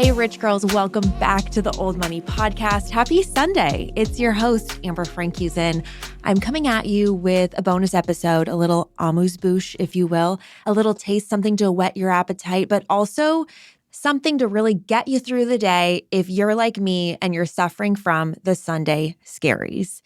Hey, rich girls, welcome back to the Old Money Podcast. Happy Sunday. It's your host, Amber Frankusen. I'm coming at you with a bonus episode, a little amuse-bouche, if you will, a little taste, something to whet your appetite, but also something to really get you through the day if you're like me and you're suffering from the Sunday scaries.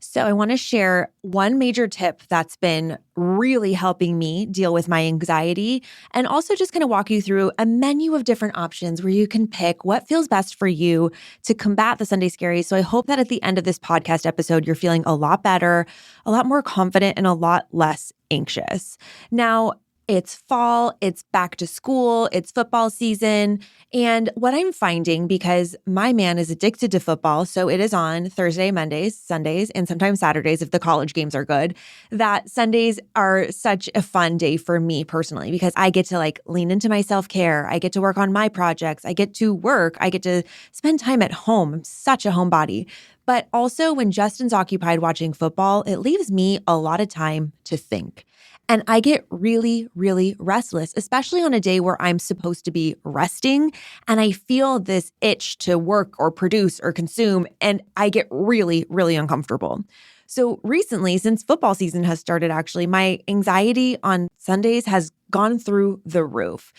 So I want to share one major tip that's been really helping me deal with my anxiety, and also just kind of walk you through a menu of different options where you can pick what feels best for you to combat the Sunday scaries. So I hope that at the end of this podcast episode, you're feeling a lot better, a lot more confident, and a lot less anxious. Now, it's fall, it's back to school, it's football season. And what I'm finding, because my man is addicted to football, so it is on Thursday, Mondays, Sundays, and sometimes Saturdays if the college games are good, that Sundays are such a fun day for me personally, because I get to lean into my self-care. I get to work on my projects. I get to work. I get to spend time at home. I'm such a homebody. But also when Justin's occupied watching football, it leaves me a lot of time to think. And I get really, really restless, especially on a day where I'm supposed to be resting. And I feel this itch to work or produce or consume. And I get really, really uncomfortable. So recently, since football season has started, actually, my anxiety on Sundays has gone through the roof.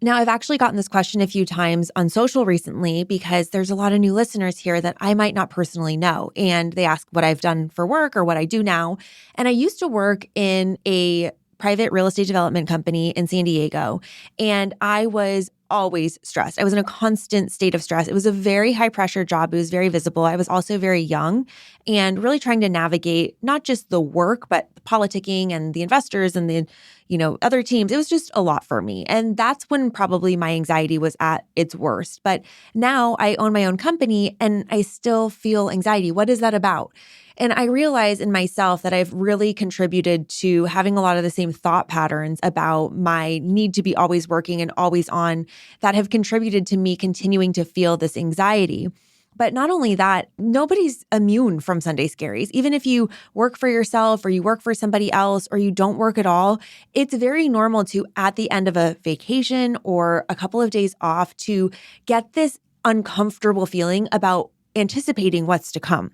Now, I've actually gotten this question a few times on social recently because there's a lot of new listeners here that I might not personally know. And they ask what I've done for work or what I do now. And I used to work in a private real estate development company in San Diego. And I was always stressed. I was in a constant state of stress. It was a very high pressure job. It was very visible. I was also very young and really trying to navigate not just the work, but the politicking and the investors and the, other teams. It was just a lot for me. And that's when probably my anxiety was at its worst. But now I own my own company and I still feel anxiety. What is that about? And I realize in myself that I've really contributed to having a lot of the same thought patterns about my need to be always working and always on that have contributed to me continuing to feel this anxiety. But not only that, nobody's immune from Sunday scaries. Even if you work for yourself or you work for somebody else or you don't work at all, it's very normal to, at the end of a vacation or a couple of days off, to get this uncomfortable feeling about anticipating what's to come.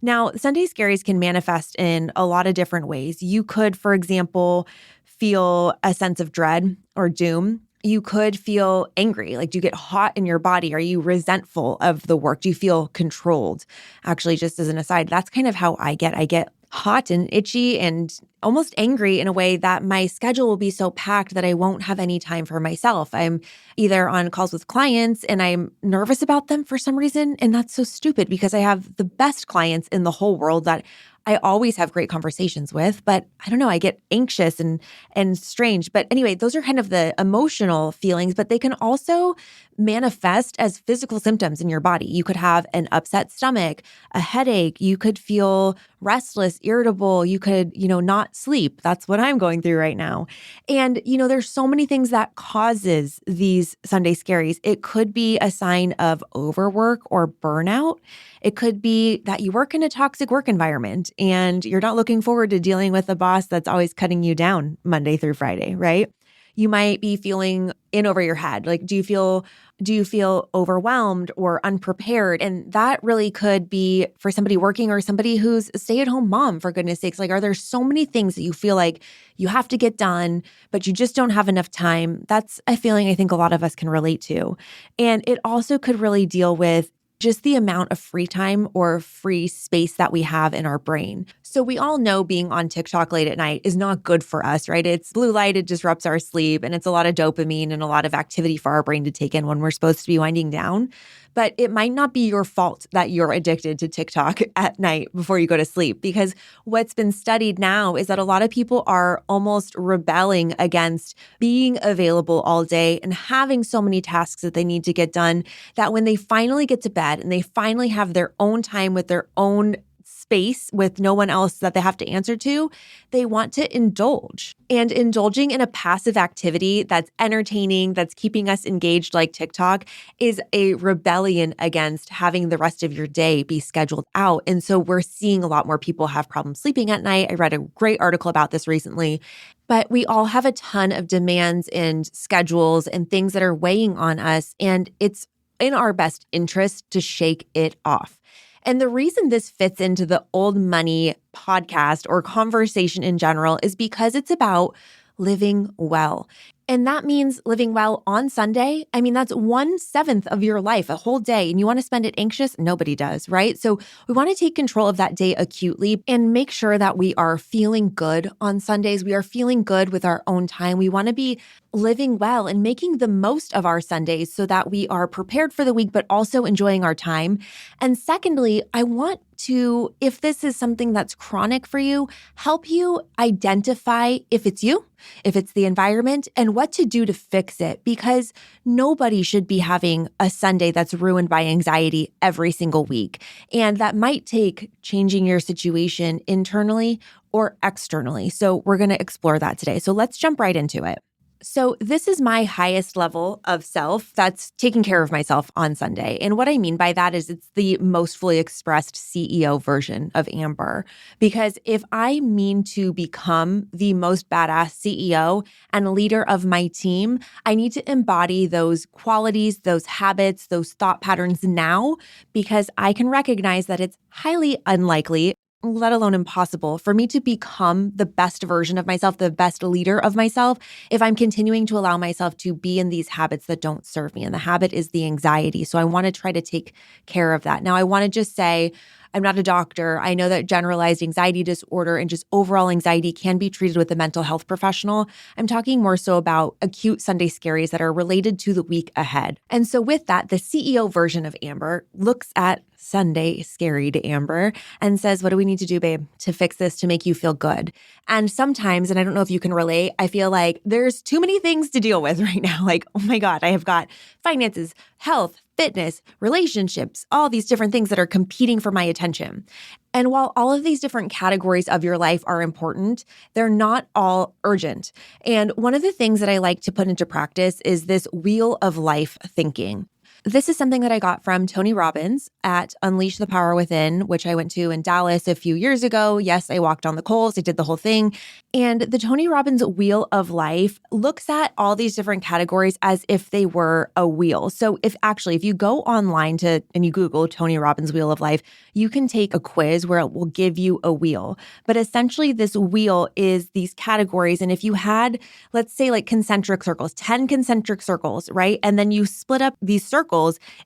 Now, Sunday scaries can manifest in a lot of different ways. You could, for example, feel a sense of dread or doom. You could feel angry. Do you get hot in your body? Are you resentful of the work? Do you feel controlled? Actually, just as an aside, that's kind of how I get. I get hot and itchy and almost angry in a way that my schedule will be so packed that I won't have any time for myself. I'm either on calls with clients and I'm nervous about them for some reason. And that's so stupid because I have the best clients in the whole world that I always have great conversations with, but I don't know, I get anxious and strange. But anyway, those are kind of the emotional feelings, but they can also manifest as physical symptoms in your body. You could have an upset stomach, a headache, you could feel restless, irritable, you could, not sleep. That's what I'm going through right now. And, there's so many things that causes these Sunday scaries. It could be a sign of overwork or burnout. It could be that you work in a toxic work environment and you're not looking forward to dealing with a boss that's always cutting you down Monday through Friday, right? You might be feeling in over your head. Do you feel overwhelmed or unprepared? And that really could be for somebody working or somebody who's a stay-at-home mom, for goodness sakes. Are there so many things that you feel like you have to get done, but you just don't have enough time? That's a feeling I think a lot of us can relate to. And it also could really deal with just the amount of free time or free space that we have in our brain. So we all know being on TikTok late at night is not good for us, right? It's blue light, it disrupts our sleep, and it's a lot of dopamine and a lot of activity for our brain to take in when we're supposed to be winding down. But it might not be your fault that you're addicted to TikTok at night before you go to sleep, because what's been studied now is that a lot of people are almost rebelling against being available all day and having so many tasks that they need to get done, that when they finally get to bed and they finally have their own time with their own space with no one else that they have to answer to, they want to indulge. And indulging in a passive activity that's entertaining, that's keeping us engaged like TikTok, is a rebellion against having the rest of your day be scheduled out. And so we're seeing a lot more people have problems sleeping at night. I read a great article about this recently. But we all have a ton of demands and schedules and things that are weighing on us. And it's in our best interest to shake it off. And the reason this fits into the Old Money podcast or conversation in general is because it's about living well. And that means living well on Sunday. I mean, that's 1/7 of your life, a whole day. And you want to spend it anxious? Nobody does, right? So we want to take control of that day acutely and make sure that we are feeling good on Sundays. We are feeling good with our own time. We want to be living well and making the most of our Sundays so that we are prepared for the week, but also enjoying our time. And secondly, I want to, if this is something that's chronic for you, help you identify if it's you, if it's the environment, and what to do to fix it. Because nobody should be having a Sunday that's ruined by anxiety every single week. And that might take changing your situation internally or externally. So we're going to explore that today. So let's jump right into it. So this is my highest level of self that's taking care of myself on Sunday. And what I mean by that is it's the most fully expressed CEO version of Amber. Because if I mean to become the most badass CEO and leader of my team, I need to embody those qualities, those habits, those thought patterns now, because I can recognize that it's highly unlikely, let alone impossible, for me to become the best version of myself, the best leader of myself, if I'm continuing to allow myself to be in these habits that don't serve me. And the habit is the anxiety. So I want to try to take care of that. Now, I want to just say, I'm not a doctor. I know that generalized anxiety disorder and just overall anxiety can be treated with a mental health professional. I'm talking more so about acute Sunday scaries that are related to the week ahead. And so with that, the CEO version of Amber looks at Sunday scary to Amber and says, what do we need to do, babe, to fix this, to make you feel good? And sometimes, and I don't know if you can relate, I feel like there's too many things to deal with right now. Like, oh my God, I have got finances, health, fitness, relationships, all these different things that are competing for my attention. And while all of these different categories of your life are important, they're not all urgent. And one of the things that I like to put into practice is this wheel of life thinking. This is something that I got from Tony Robbins at Unleash the Power Within, which I went to in Dallas a few years ago. Yes, I walked on the coals. I did the whole thing. And the Tony Robbins Wheel of Life looks at all these different categories as if they were a wheel. So if you go online and you Google Tony Robbins Wheel of Life, you can take a quiz where it will give you a wheel. But essentially this wheel is these categories. And if you had, let's say like concentric circles, 10 concentric circles, right? And then you split up these circles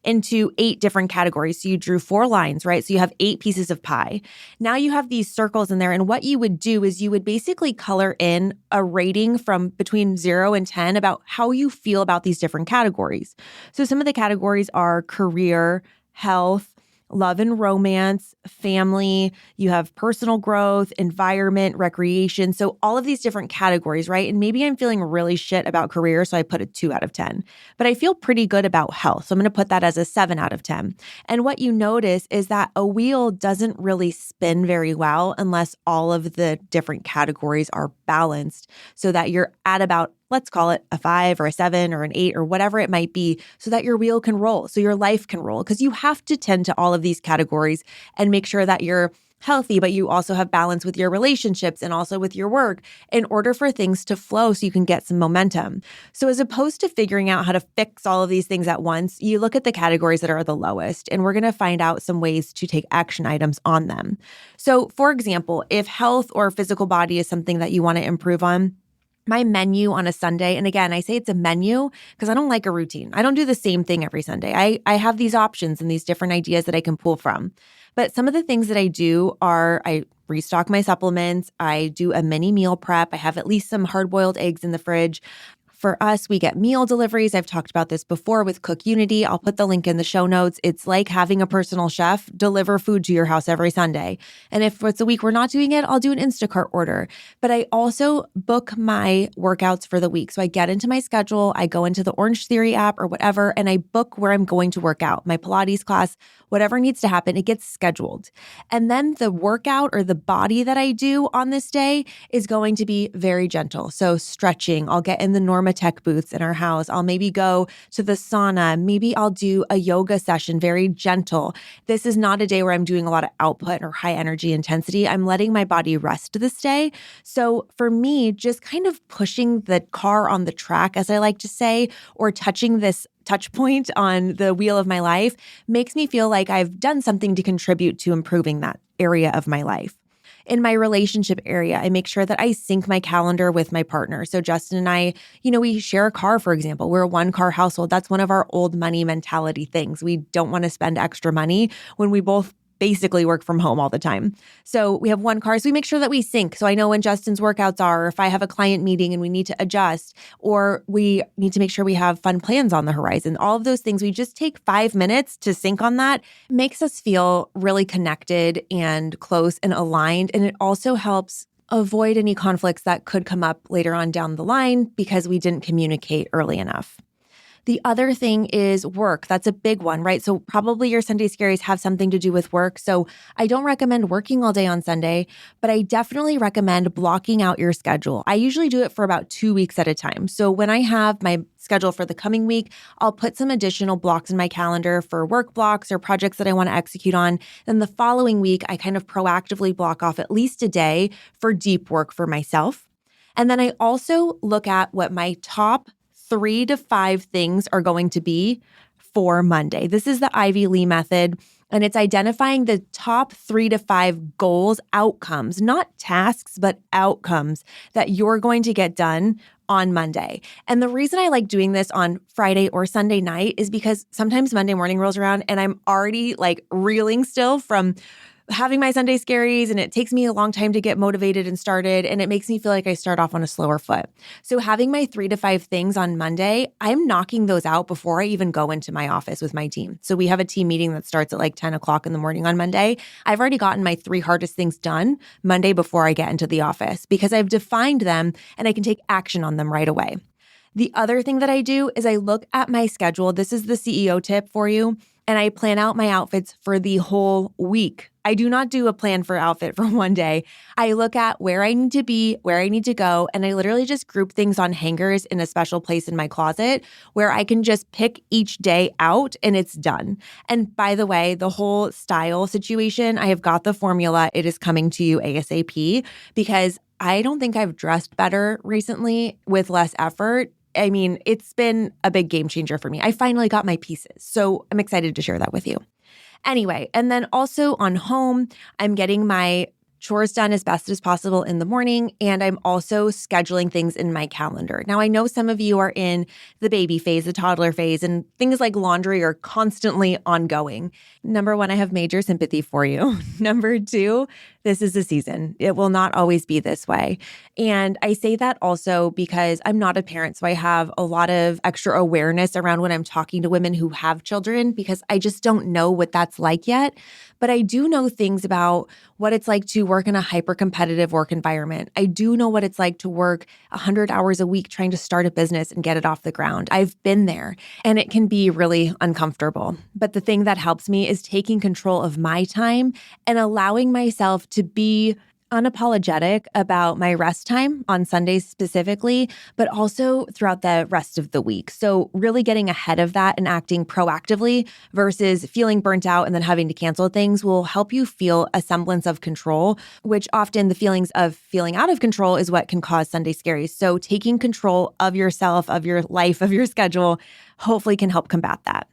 into 8 different categories. So you drew 4 lines, right? So you have 8 pieces of pie. Now you have these circles in there. And what you would do is you would basically color in a rating from between 0 and 10 about how you feel about these different categories. So some of the categories are career, health, love and romance, family, you have personal growth, environment, recreation. So all of these different categories, right? And maybe I'm feeling really shit about career, so I put a 2 out of 10. But I feel pretty good about health. So I'm going to put that as a 7 out of 10. And what you notice is that a wheel doesn't really spin very well unless all of the different categories are balanced so that you're at about, let's call it a 5 or a 7 or an 8 or whatever it might be, so that your wheel can roll, so your life can roll. Because you have to tend to all of these categories and make sure that you're healthy, but you also have balance with your relationships and also with your work in order for things to flow so you can get some momentum. So as opposed to figuring out how to fix all of these things at once, you look at the categories that are the lowest, and we're going to find out some ways to take action items on them. So for example, if health or physical body is something that you want to improve on, my menu on a Sunday, and again, I say it's a menu because I don't like a routine. I don't do the same thing every Sunday. I have these options and these different ideas that I can pull from. But some of the things that I do are I restock my supplements. I do a mini meal prep. I have at least some hard-boiled eggs in the fridge. For us, we get meal deliveries. I've talked about this before with Cook Unity. I'll put the link in the show notes. It's like having a personal chef deliver food to your house every Sunday. And if it's a week we're not doing it, I'll do an Instacart order. But I also book my workouts for the week. So I get into my schedule, I go into the Orange Theory app or whatever, and I book where I'm going to work out. My Pilates class, whatever needs to happen, it gets scheduled. And then the workout or the body that I do on this day is going to be very gentle. So stretching, I'll get in the Norma tech booths in our house. I'll maybe go to the sauna. Maybe I'll do a yoga session, very gentle. This is not a day where I'm doing a lot of output or high energy intensity. I'm letting my body rest this day. So for me, just kind of pushing the car on the track, as I like to say, or touching this touch point on the wheel of my life makes me feel like I've done something to contribute to improving that area of my life. In my relationship area, I make sure that I sync my calendar with my partner. So Justin and I, we share a car, for example. We're a one-car household. That's one of our old money mentality things. We don't want to spend extra money when we both basically work from home all the time. So we have one car. So we make sure that we sync. So I know when Justin's workouts are, or if I have a client meeting and we need to adjust, or we need to make sure we have fun plans on the horizon. All of those things, we just take 5 minutes to sync on that. It makes us feel really connected and close and aligned. And it also helps avoid any conflicts that could come up later on down the line because we didn't communicate early enough. The other thing is work. That's a big one, right? So probably your Sunday scaries have something to do with work. So I don't recommend working all day on Sunday, but I definitely recommend blocking out your schedule. I usually do it for about 2 weeks at a time. So when I have my schedule for the coming week, I'll put some additional blocks in my calendar for work blocks or projects that I want to execute on. Then the following week, I kind of proactively block off at least a day for deep work for myself. And then I also look at what my top 3 to 5 things are going to be for Monday. This is the Ivy Lee method, and it's identifying the top 3 to 5 goals, outcomes, not tasks, but outcomes that you're going to get done on Monday. And the reason I like doing this on Friday or Sunday night is because sometimes Monday morning rolls around and I'm already like reeling still from having my Sunday scaries, and it takes me a long time to get motivated and started, and it makes me feel like I start off on a slower foot. So having my 3 to 5 things on Monday, I'm knocking those out before I even go into my office with my team. So we have a team meeting that starts at like 10 o'clock in the morning on Monday. I've already gotten my 3 hardest things done Monday before I get into the office because I've defined them and I can take action on them right away. The other thing that I do is I look at my schedule. This is the CEO tip for you. And I plan out my outfits for the whole week. I do not do a plan for outfit for one day. I look at where I need to be, where I need to go, and I literally just group things on hangers in a special place in my closet where I can just pick each day out and it's done. And by the way, the whole style situation, I have got the formula. It is coming to you ASAP because I don't think I've dressed better recently with less effort. I mean, it's been a big game changer for me. I finally got my pieces. So I'm excited to share that with you. Anyway, and then also on home, I'm getting my chores done as best as possible in the morning, and I'm also scheduling things in my calendar. Now, I know some of you are in the baby phase, the toddler phase, and things like laundry are constantly ongoing. Number 1, I have major sympathy for you. Number 2, this is the season. It will not always be this way. And I say that also because I'm not a parent, so I have a lot of extra awareness around when I'm talking to women who have children because I just don't know what that's like yet. But I do know things about what it's like to work in a hyper-competitive work environment. I do know what it's like to work 100 hours a week trying to start a business and get it off the ground. I've been there, and it can be really uncomfortable. But the thing that helps me is taking control of my time and allowing myself to be unapologetic about my rest time on Sundays specifically, but also throughout the rest of the week. So really getting ahead of that and acting proactively versus feeling burnt out and then having to cancel things will help you feel a semblance of control, which often the feelings of feeling out of control is what can cause Sunday scaries. So taking control of yourself, of your life, of your schedule, hopefully can help combat that.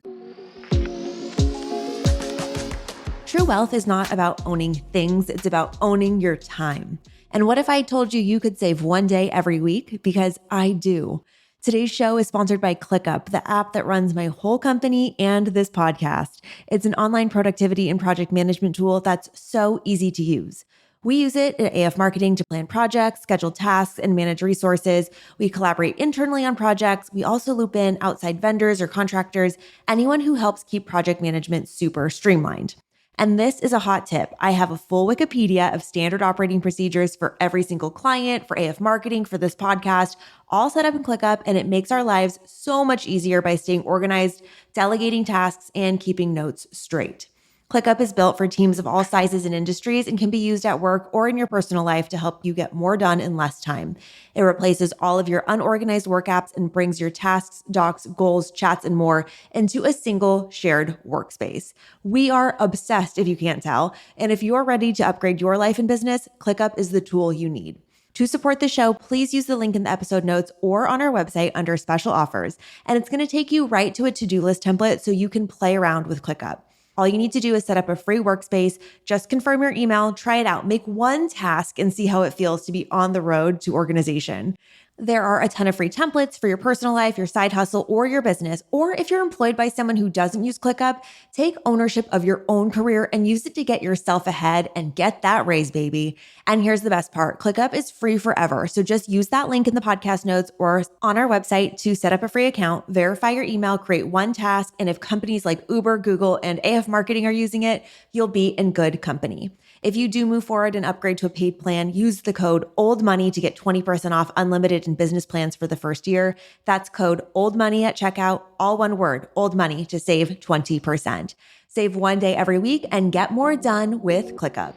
True wealth is not about owning things, it's about owning your time. And what if I told you you could save one day every week? Because I do. Today's show is sponsored by ClickUp, the app that runs my whole company and this podcast. It's an online productivity and project management tool that's so easy to use. We use it at AF Marketing to plan projects, schedule tasks, and manage resources. We collaborate internally on projects. We also loop in outside vendors or contractors, anyone who helps keep project management super streamlined. And this is a hot tip. I have a full Wikipedia of standard operating procedures for every single client, for AF Marketing, for this podcast, all set up in ClickUp, and it makes our lives so much easier by staying organized, delegating tasks, and keeping notes straight. ClickUp is built for teams of all sizes and industries and can be used at work or in your personal life to help you get more done in less time. It replaces all of your unorganized work apps and brings your tasks, docs, goals, chats, and more into a single shared workspace. We are obsessed, if you can't tell. And if you're ready to upgrade your life and business, ClickUp is the tool you need. To support the show, please use the link in the episode notes or on our website under special offers. And it's going to take you right to a to-do list template so you can play around with ClickUp. All you need to do is set up a free workspace, just confirm your email, try it out, make one task and see how it feels to be on the road to organization. There are a ton of free templates for your personal life, your side hustle, or your business. Or if you're employed by someone who doesn't use ClickUp, take ownership of your own career and use it to get yourself ahead and get that raise, baby. And here's the best part. ClickUp is free forever. So just use that link in the podcast notes or on our website to set up a free account, verify your email, create one task. And if companies like Uber, Google, and AF Marketing are using it, you'll be in good company. If you do move forward and upgrade to a paid plan, use the code OLDMONEY to get 20% off unlimited and business plans for the first year. That's code OLDMONEY at checkout, all one word, OLDMONEY, to save 20%. Save one day every week and get more done with ClickUp.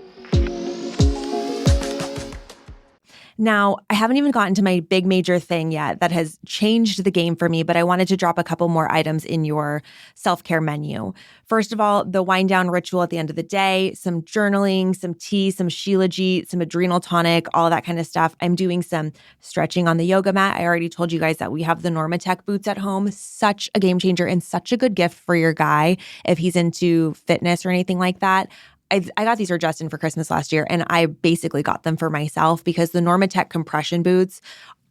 Now, I haven't even gotten to my big major thing yet that has changed the game for me, but I wanted to drop a couple more items in your self-care menu. First of all, the wind down ritual at the end of the day, some journaling, some tea, some Shilajit, some adrenal tonic, all that kind of stuff. I'm doing some stretching on the yoga mat. I already told you guys that we have the Normatec boots at home. Such a game changer and such a good gift for your guy if he's into fitness or anything like that. I got these for Justin for Christmas last year, and I basically got them for myself because the Normatec compression boots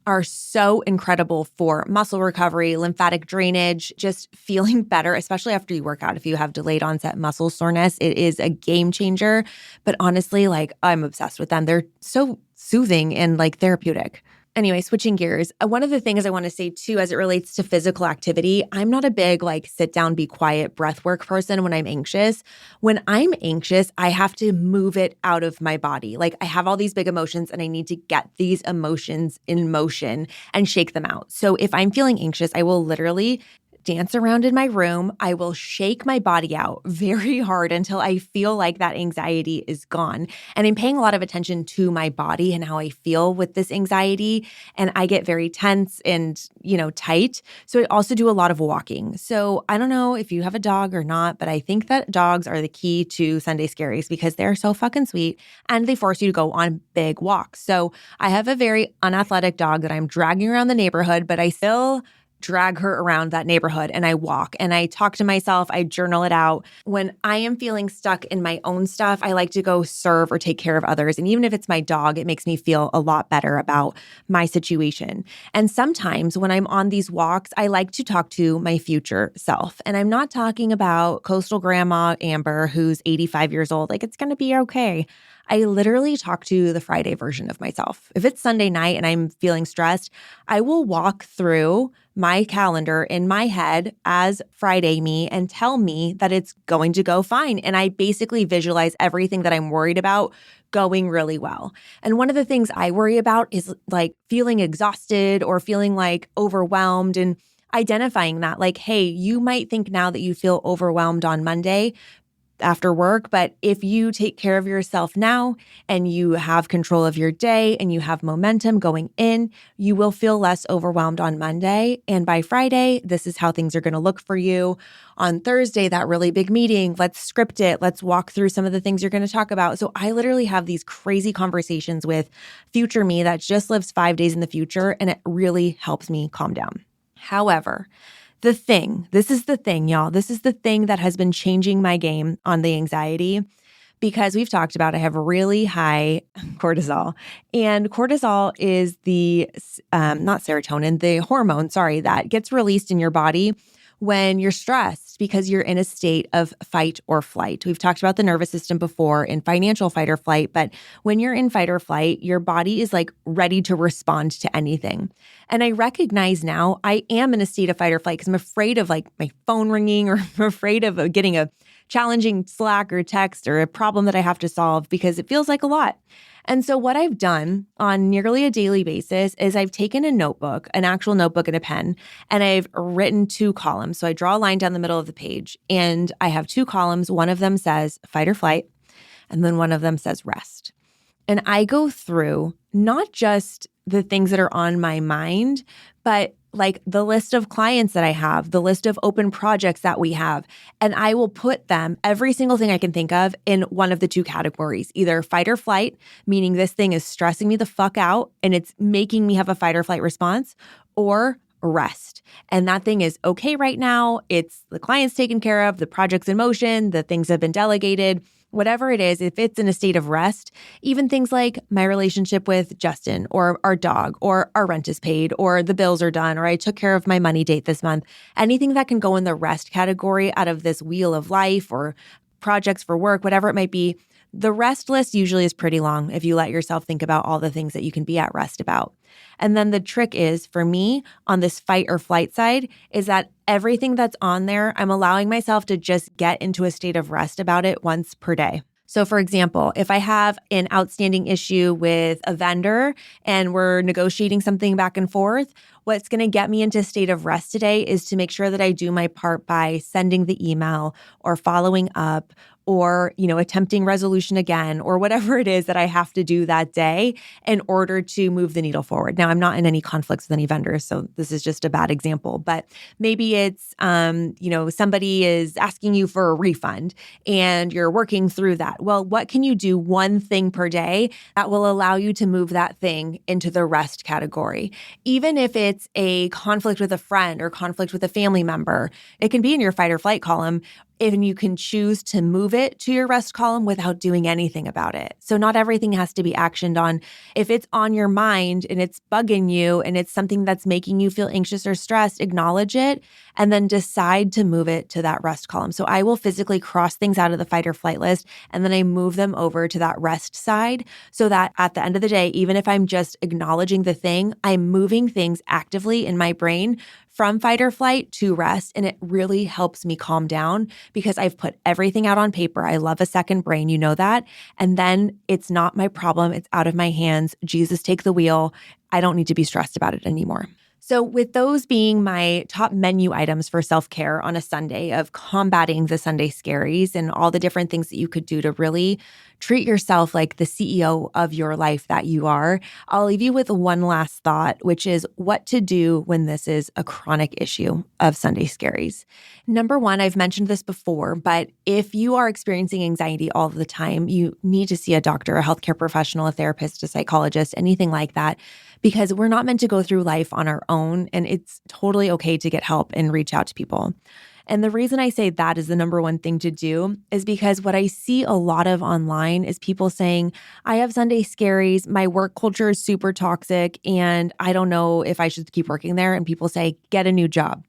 are so incredible for muscle recovery, lymphatic drainage, just feeling better, especially after you work out. If you have delayed onset muscle soreness, it is a game changer. But honestly, I'm obsessed with them. They're so soothing and therapeutic. Anyway, switching gears, one of the things I want to say too, as it relates to physical activity, I'm not a big sit down, be quiet breath work person when I'm anxious. When I'm anxious, I have to move it out of my body. I have all these big emotions and I need to get these emotions in motion and shake them out. So if I'm feeling anxious, I will literally dance around in my room. I will shake my body out very hard until I feel like that anxiety is gone. And I'm paying a lot of attention to my body and how I feel with this anxiety. And I get very tense and, tight. So I also do a lot of walking. So I don't know if you have a dog or not, but I think that dogs are the key to Sunday Scaries because they're so fucking sweet and they force you to go on big walks. So I have a very unathletic dog that I'm dragging around the neighborhood, but I still drag her around that neighborhood and I walk and I talk to myself, I journal it out. When I am feeling stuck in my own stuff, I like to go serve or take care of others. And even if it's my dog, it makes me feel a lot better about my situation. And sometimes when I'm on these walks, I like to talk to my future self. And I'm not talking about coastal grandma Amber, who's 85 years old. It's going to be okay. I literally talk to the Friday version of myself. If it's Sunday night and I'm feeling stressed, I will walk through my calendar in my head as Friday me and tell me that it's going to go fine. And I basically visualize everything that I'm worried about going really well. And one of the things I worry about is feeling exhausted or feeling overwhelmed and identifying that hey, you might think now that you feel overwhelmed on Monday after work, but if you take care of yourself now and you have control of your day and you have momentum going in, you will feel less overwhelmed on Monday. And by Friday, this is how things are going to look for you. On Thursday, that really big meeting, let's script it. Let's walk through some of the things you're going to talk about. So I literally have these crazy conversations with future me that just lives 5 days in the future, and it really helps me calm down. However, this is the thing, y'all. This is the thing that has been changing my game on the anxiety because we've talked about I have really high cortisol. And cortisol is the, not serotonin, the hormone, that gets released in your body when you're stressed because you're in a state of fight or flight. We've talked about the nervous system before in financial fight or flight, but when you're in fight or flight, your body is ready to respond to anything. And I recognize now I am in a state of fight or flight because I'm afraid of my phone ringing or I'm afraid of getting a challenging Slack or text or a problem that I have to solve because it feels like a lot. And so what I've done on nearly a daily basis is I've taken a notebook, an actual notebook and a pen, and I've written 2 columns. So I draw a line down the middle of the page and I have 2 columns. One of them says fight or flight, and then one of them says rest. And I go through not just the things that are on my mind, but like the list of clients that I have, the list of open projects that we have. And I will put them, every single thing I can think of, in one of the 2 categories, either fight or flight, meaning this thing is stressing me the fuck out and it's making me have a fight or flight response, or rest. And that thing is okay right now. It's the client's taken care of, the project's in motion, the things have been delegated. Whatever it is, if it's in a state of rest, even things like my relationship with Justin or our dog or our rent is paid or the bills are done or I took care of my money date this month, anything that can go in the rest category out of this wheel of life or projects for work, whatever it might be, the rest list usually is pretty long if you let yourself think about all the things that you can be at rest about. And then the trick is, for me, on this fight or flight side, is that everything that's on there, I'm allowing myself to just get into a state of rest about it once per day. So for example, if I have an outstanding issue with a vendor and we're negotiating something back and forth, what's going to get me into a state of rest today is to make sure that I do my part by sending the email or following up or, attempting resolution again, or whatever it is that I have to do that day in order to move the needle forward. Now, I'm not in any conflicts with any vendors, so this is just a bad example, but maybe it's, somebody is asking you for a refund and you're working through that. Well, what can you do one thing per day that will allow you to move that thing into the rest category? Even if it's a conflict with a friend or conflict with a family member, it can be in your fight or flight column. And you can choose to move it to your rest column without doing anything about it. So not everything has to be actioned on. If it's on your mind and it's bugging you and it's something that's making you feel anxious or stressed, acknowledge it and then decide to move it to that rest column. So I will physically cross things out of the fight or flight list and then I move them over to that rest side so that at the end of the day, even if I'm just acknowledging the thing, I'm moving things actively in my brain from fight or flight to rest. And it really helps me calm down because I've put everything out on paper. I love a second brain, you know that. And then it's not my problem. It's out of my hands. Jesus, take the wheel. I don't need to be stressed about it anymore. So with those being my top menu items for self-care on a Sunday of combating the Sunday scaries and all the different things that you could do to really treat yourself like the CEO of your life that you are, I'll leave you with one last thought, which is what to do when this is a chronic issue of Sunday scaries. Number one, I've mentioned this before, but if you are experiencing anxiety all the time, you need to see a doctor, a healthcare professional, a therapist, a psychologist, anything like that, because we're not meant to go through life on our own, and it's totally okay to get help and reach out to people. And the reason I say that is the number one thing to do is because what I see a lot of online is people saying, I have Sunday scaries, my work culture is super toxic, and I don't know if I should keep working there. And people say, get a new job.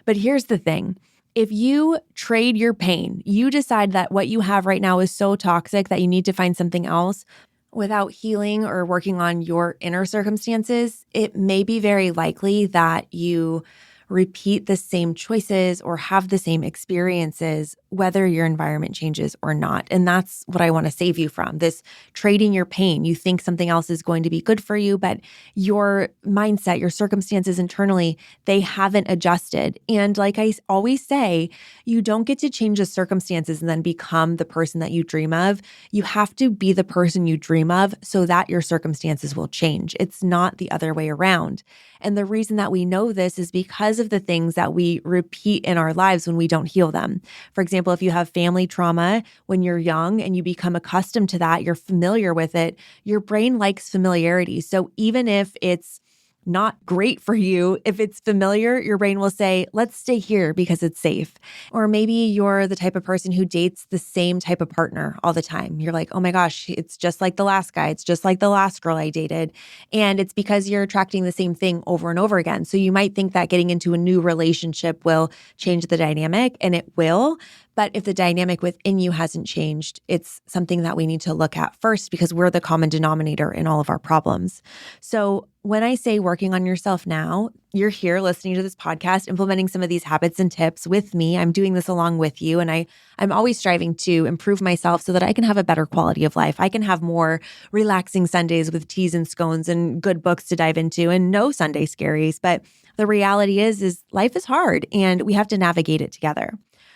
But here's the thing. If you trade your pain, you decide that what you have right now is so toxic that you need to find something else, without healing or working on your inner circumstances, it may be very likely that you repeat the same choices or have the same experiences, whether your environment changes or not. And that's what I want to save you from, this trading your pain. You think something else is going to be good for you, but your mindset, your circumstances internally, they haven't adjusted. And like I always say, you don't get to change the circumstances and then become the person that you dream of. You have to be the person you dream of so that your circumstances will change. It's not the other way around. And the reason that we know this is because of the things that we repeat in our lives when we don't heal them. For example, if you have family trauma when you're young and you become accustomed to that, you're familiar with it, your brain likes familiarity. So even if it's not great for you, if it's familiar, your brain will say, let's stay here because it's safe. Or maybe you're the type of person who dates the same type of partner all the time. You're like, oh my gosh, it's just like the last guy. It's just like the last girl I dated. And it's because you're attracting the same thing over and over again. So you might think that getting into a new relationship will change the dynamic, and it will. But if the dynamic within you hasn't changed, it's something that we need to look at first because we're the common denominator in all of our problems. So when I say working on yourself now, you're here listening to this podcast, implementing some of these habits and tips with me. I'm doing this along with you. And I'm always striving to improve myself so that I can have a better quality of life. I can have more relaxing Sundays with teas and scones and good books to dive into and no Sunday scaries. But the reality is life is hard and we have to navigate it together.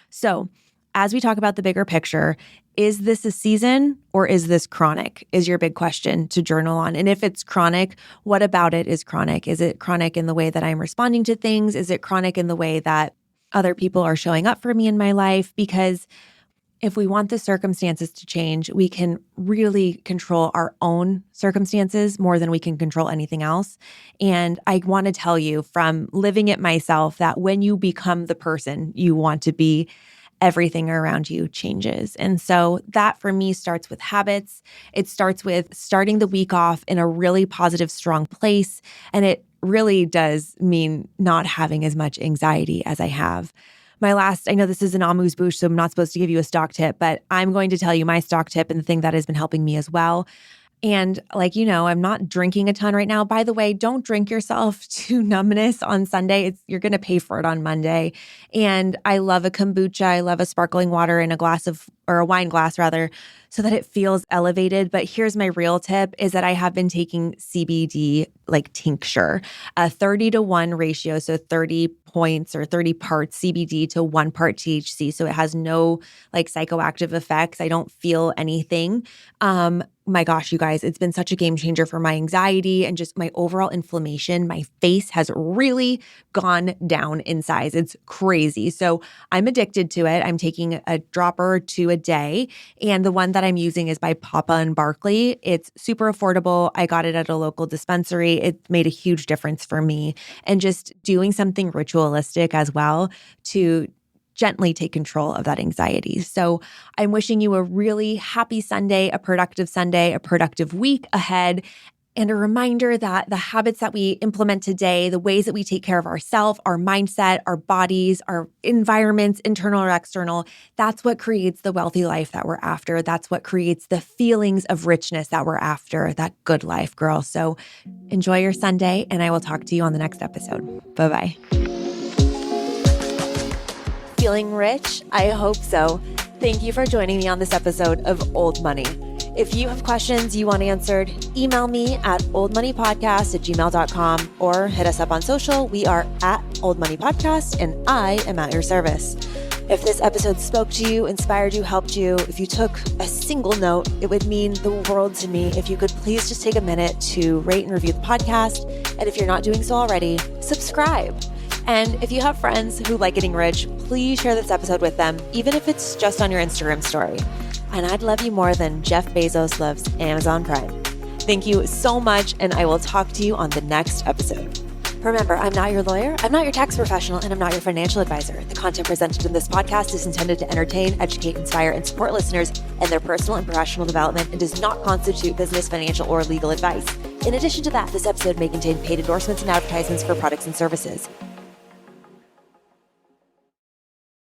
So as we talk about the bigger picture, is this a season or is this chronic? Is your big question to journal on. And if it's chronic, what about it is chronic? Is it chronic in the way that I'm responding to things? Is it chronic in the way that other people are showing up for me in my life? Because if we want the circumstances to change, we can really control our own circumstances more than we can control anything else. And I want to tell you from living it myself that when you become the person you want to be, everything around you changes. And so that for me starts with habits. It starts with starting the week off in a really positive, strong place. And it really does mean not having as much anxiety as I have. I know this is an amuse-bouche, so I'm not supposed to give you a stock tip, but I'm going to tell you my stock tip and the thing that has been helping me as well. And I'm not drinking a ton right now. By the way, don't drink yourself to numbness on Sunday. You're going to pay for it on Monday. And I love a kombucha. I love a sparkling water in a wine glass rather, so that it feels elevated. But here's my real tip is that I have been taking CBD tincture, a 30-to-1 ratio. So 30 points or 30 parts CBD to 1 part THC. So it has no psychoactive effects. I don't feel anything. My gosh, you guys, it's been such a game changer for my anxiety and just my overall inflammation. My face has really gone down in size. It's crazy. So I'm addicted to it. I'm taking a dropper or two a day. And the one that I'm using is by Papa and Barkley. It's super affordable. I got it at a local dispensary. It made a huge difference for me. And just doing something ritualistic as well to gently take control of that anxiety. So I'm wishing you a really happy Sunday, a productive week ahead, and a reminder that the habits that we implement today, the ways that we take care of ourselves, our mindset, our bodies, our environments, internal or external, that's what creates the wealthy life that we're after. That's what creates the feelings of richness that we're after, that good life, girl. So enjoy your Sunday, and I will talk to you on the next episode. Bye-bye. Feeling rich? I hope so. Thank you for joining me on this episode of Old Money. If you have questions you want answered, email me at oldmoneypodcast@gmail.com or hit us up on social. We are at Old Money Podcast, and I am at your service. If this episode spoke to you, inspired you, helped you, if you took a single note, it would mean the world to me if you could please just take a minute to rate and review the podcast. And if you're not doing so already, subscribe. And if you have friends who like getting rich, please share this episode with them, even if it's just on your Instagram story. And I'd love you more than Jeff Bezos loves Amazon Prime. Thank you so much, and I will talk to you on the next episode. Remember, I'm not your lawyer, I'm not your tax professional, and I'm not your financial advisor. The content presented in this podcast is intended to entertain, educate, inspire, and support listeners in their personal and professional development and does not constitute business, financial, or legal advice. In addition to that, this episode may contain paid endorsements and advertisements for products and services.